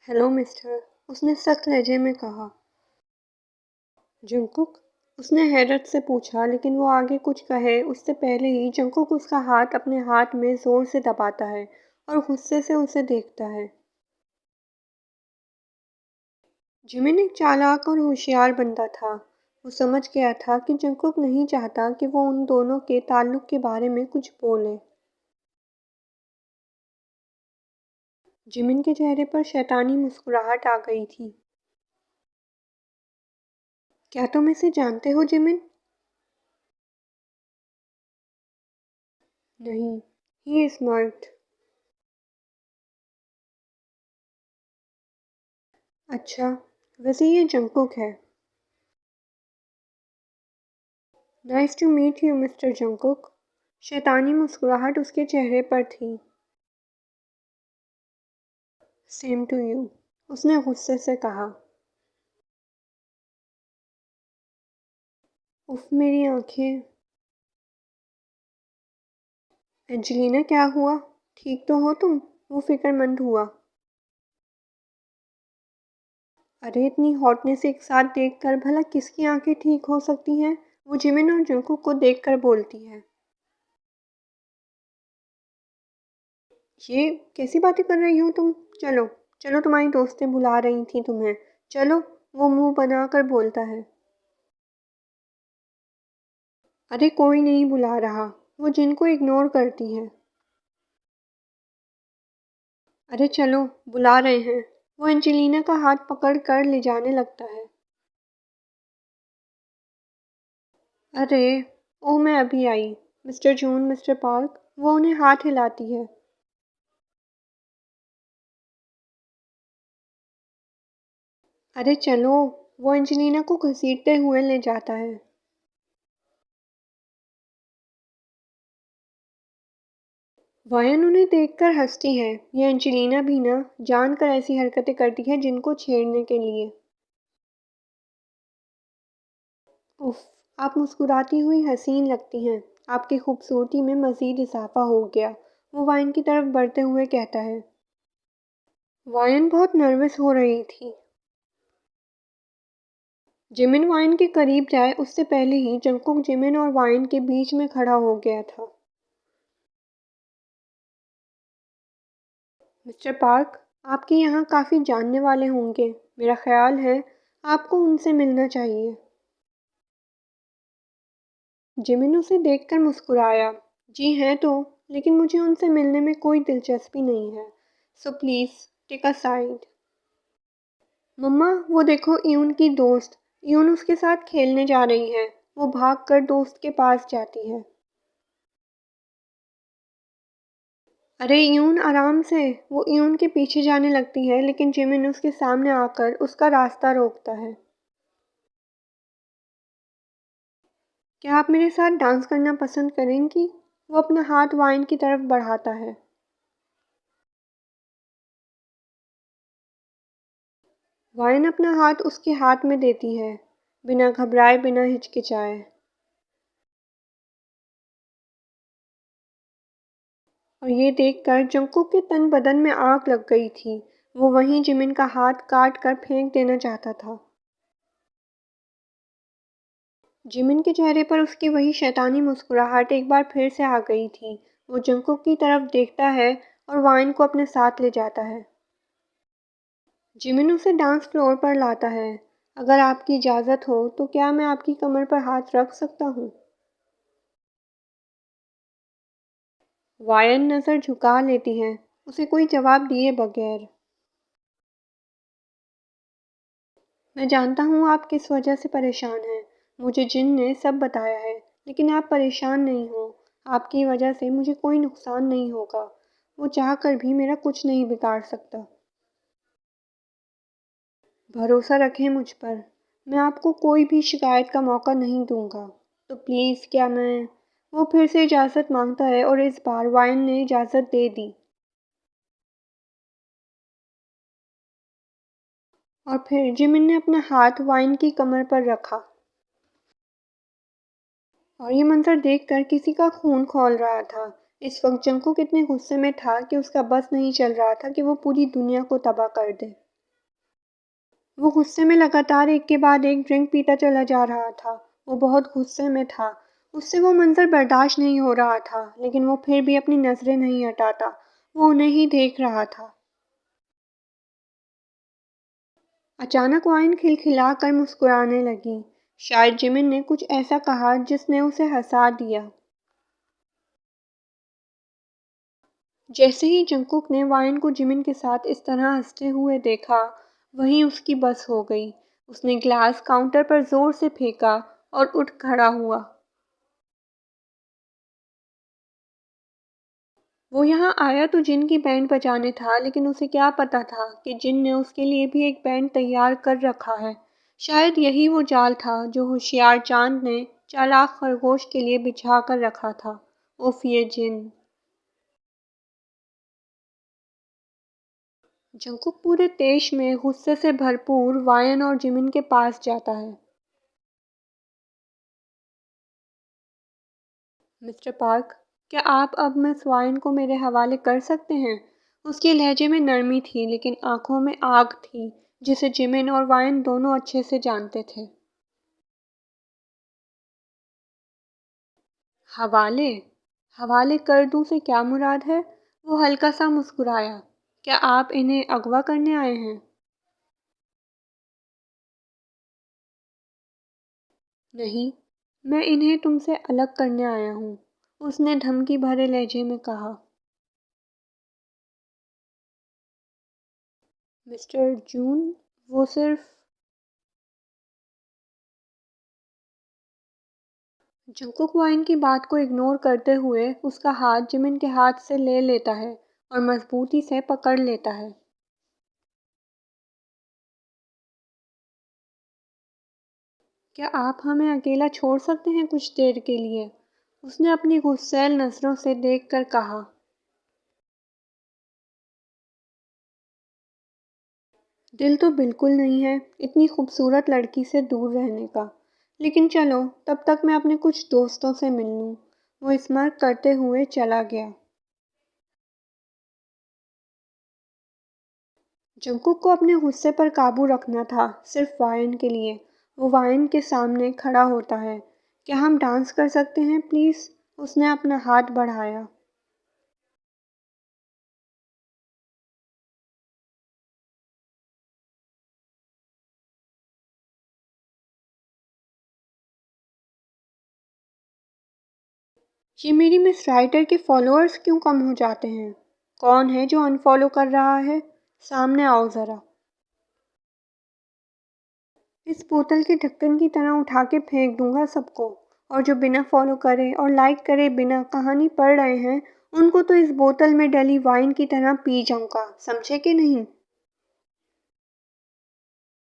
Hello mister, उसने सख्त लहजे में कहा। जंकुक, उसने हैरत से पूछा, लेकिन वो आगे कुछ कहे उससे पहले ही जंकुक उसका हाथ अपने हाथ में जोर से दबाता है और गुस्से से उसे देखता है। जिमिन एक चालाक और होशियार बंदा था। वो समझ गया था कि जंकुक नहीं चाहता कि वो उन दोनों के ताल्लुक के बारे में कुछ बोले। जिमिन के चेहरे पर शैतानी मुस्कुराहट आ गई थी। क्या तुम इसे जानते हो जिमिन? नहीं, ही इज स्मार्ट। अच्छा, वैसे ये जंकुक है। Nice to meet you mister Jungkook. शैतानी मुस्कुराहट उसके चेहरे पर थी। सेम टू यू, उसने गुस्से से कहा। उफ, मेरी आंखें। एंजेलिना, क्या हुआ? ठीक तो हो तुम? वो फिक्रमंद हुआ। अरे, इतनी हॉटनेस एक साथ देखकर भला किसकी आंखें ठीक हो सकती हैं? वो जिमिन और जंकुक को देखकर बोलती है। ये कैसी बातें कर रही हो तुम? चलो, चलो, तुम्हारी दोस्तें बुला रही थी तुम्हें। चलो, वो मुंह बनाकर बोलता है। अरे, कोई नहीं बुला रहा। वो जिनको इग्नोर करती है। अरे चलो, बुला रहे हैं। वो एंजेलिना का हाथ पकड़ कर ले जाने लगता है। अरे, ओह, मैं अभी आई। मिस्टर जून, मिस्टर पार्क। वो उन्हें हाथ हिलाती है। अरे चलो, वो एंजेलिना को घसीटते हुए ले जाता है। वायन उन्हें देखकर हंसती है। ये एंजेलिना भी ना जानकर ऐसी हरकतें करती है जिनको छेड़ने के लिए। उफ, आप मुस्कुराती हुई हसीन लगती हैं। आपकी खूबसूरती में मज़ीद इजाफा हो गया। वो वाइन की तरफ बढ़ते हुए कहता है। वायन बहुत नर्वस हो रही थी। जिमिन वाइन के करीब जाए उससे पहले ही जंकुक जिमिन और वाइन के बीच में खड़ा हो गया था। मिस्टर पार्क, आपके यहाँ काफ़ी जानने वाले होंगे। मेरा ख्याल है आपको उनसे मिलना चाहिए। जिमिन उसे देखकर मुस्कुराया। जी हैं तो, लेकिन मुझे उनसे मिलने में कोई दिलचस्पी नहीं है। So please take a side. मम्मा, वो देखो यून की दोस्त। यून उसके साथ खेलने जा रही है। वो भागकर दोस्त के पास जाती है। अरे यून, आराम से। वो यून के पीछे जाने लगती है, लेकिन जिमिन उसके सामने आकर उसका रास्ता रोकता है। क्या आप मेरे साथ डांस करना पसंद करेंगी? वो अपना हाथ वाइन की तरफ बढ़ाता है। वाइन अपना हाथ उसके हाथ में देती है, बिना घबराए, बिना हिचकिचाए। और ये देखकर जंकुक के तन बदन में आग लग गई थी। वो वहीं जिमिन का हाथ काट कर फेंक देना चाहता था। जिमिन के चेहरे पर उसकी वही शैतानी मुस्कुराहट एक बार फिर से आ गई थी। वो जंकुक की तरफ देखता है और वाइन को अपने साथ ले जाता है। जिमिन उसे डांस फ्लोर पर लाता है। अगर आपकी इजाज़त हो तो क्या मैं आपकी कमर पर हाथ रख सकता हूँ? वायन नज़र झुका लेती है, उसे कोई जवाब दिए बगैर। मैं जानता हूँ आप किस वजह से परेशान हैं। मुझे जिन ने सब बताया है, लेकिन आप परेशान नहीं हो। आपकी वजह से मुझे कोई नुकसान नहीं होगा। वो चाह कर भी मेरा कुछ नहीं बिगाड़ सकता। भरोसा रखें मुझ पर। मैं आपको कोई भी शिकायत का मौका नहीं दूंगा। तो प्लीज़, क्या मैं। वो फिर से इजाज़त मांगता है और इस बार वायन ने इजाज़त दे दी। और फिर जिमिन ने अपना हाथ वाइन की कमर पर रखा। और ये मंजर देखकर किसी का खून खौल रहा था। इस वक्त जंकुक इतने गुस्से में था कि उसका बस नहीं चल रहा था कि वो पूरी दुनिया को तबाह कर दे। वो गुस्से में लगातार एक के बाद एक ड्रिंक पीता चला जा रहा था। वो बहुत गुस्से में था। उससे वो मंज़र बर्दाश्त नहीं हो रहा था, लेकिन वो फिर भी अपनी नज़रें नहीं हटाता। वो उन्हें ही देख रहा था। अचानक वाइन खिलखिलाकर मुस्कुराने लगी। शायद जिमिन ने कुछ ऐसा कहा जिसने उसे हँसा दिया। जैसे ही जंगकुक ने वाइन को जिमिन के साथ इस तरह हँसते हुए देखा, वहीं उसकी बस हो गई। उसने ग्लास काउंटर पर ज़ोर से फेंका और उठ खड़ा हुआ। वो यहाँ आया तो जिन की बैंड बजाने था, लेकिन उसे क्या पता था कि जिन ने उसके लिए भी एक बैंड तैयार कर रखा है। शायद यही वो जाल था जो होशियार चांद ने चालाक खरगोश के लिए बिछा कर रखा था। उफ ये जिन। जंकुक पूरे देश में गुस्से से भरपूर वायन और जिमिन के पास जाता है। मिस्टर पार्क, क्या आप अब मिस वाइन को मेरे हवाले कर सकते हैं? उसके लहजे में नरमी थी, लेकिन आंखों में आग थी, जिसे जिमिन और वाइन दोनों अच्छे से जानते थे। हवाले? हवाले कर दूं से क्या मुराद है? वो हल्का सा मुस्कुराया। क्या आप इन्हें अगवा करने आए हैं? नहीं, मैं इन्हें तुमसे अलग करने आया हूँ, उसने धमकी भरे लहजे में कहा। मिस्टर जून, वो सिर्फ। जंकुक वाइन की बात को इग्नोर करते हुए उसका हाथ जिमिन के हाथ से ले लेता है और मजबूती से पकड़ लेता है। क्या आप हमें अकेला छोड़ सकते हैं कुछ देर के लिए? उसने अपनी गुस्सैल नज़रों से देखकर कहा। दिल तो बिल्कुल नहीं है इतनी खूबसूरत लड़की से दूर रहने का, लेकिन चलो तब तक मैं अपने कुछ दोस्तों से मिल लूँ। वो स्मार्ट करते हुए चला गया। जंकुक को अपने गुस्से पर काबू रखना था, सिर्फ वाइन के लिए। वो वाइन के सामने खड़ा होता है। क्या हम डांस कर सकते हैं प्लीज़? उसने अपना हाथ बढ़ाया। ये मेरी मिस राइटर के फॉलोअर्स क्यों कम हो जाते हैं? कौन है जो अनफॉलो कर रहा है? सामने आओ ज़रा। इस बोतल के ढक्कन की तरह उठा के फेंक दूंगा सबको। और जो बिना फॉलो करे और लाइक करे बिना कहानी पढ़ रहे हैं, उनको तो इस बोतल में डली वाइन की तरह पी जाऊंगा, समझे कि नहीं?